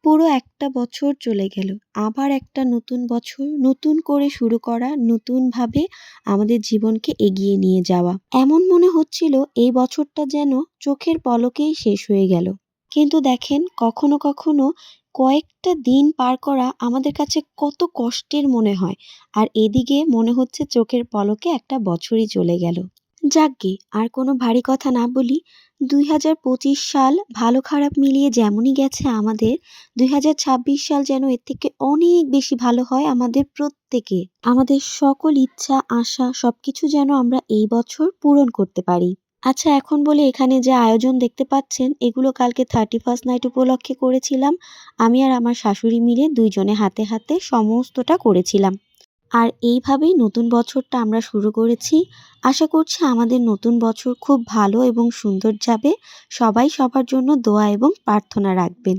পুরো একটা বছর চলে গেল। আবার একটা নতুন বছর, নতুন করে শুরু করা, নতুনভাবে আমাদের জীবনকে এগিয়ে নিয়ে যাওয়া। এমন মনে হচ্ছিল এই বছরটা যেন চোখের পলকেই শেষ হয়ে গেল। কিন্তু দেখেন কখনো কখনো কয়েকটা দিন পার করা আমাদের কাছে কত কষ্টের মনে হয়। আর এদিকে মনে হচ্ছে চোখের পলকে একটা বছরই চলে গেল। যাকগে আর কোনো ভারী কথা না বলি। ২০২৫ সাল ভালো খারাপ মিলিয়ে যেমনই গেছে আমাদের, ২০২৬ সাল যেন এর থেকে অনেক বেশি ভালো হয় আমাদের প্রত্যেকের। আমাদের সকল ইচ্ছা, আশা সবকিছু যেন আমরা এই বছর পূরণ করতে পারি। আচ্ছা এখন বলি এখানে যে আয়োজন দেখতে পাচ্ছেন এগুলো কালকে 31st নাইট উপলক্ষে করেছিলাম। আমি আর আমার শাশুড়ি মিলে ২ জনে হাতে হাতে সমস্তটা করেছিলাম। আর এইভাবেই নতুন বছরটা আমরা শুরু করেছি। আশা করছি আমাদের নতুন বছর খুব ভালো এবং সুন্দর যাবে। সবাই সবার জন্য দোয়া এবং প্রার্থনা রাখবেন।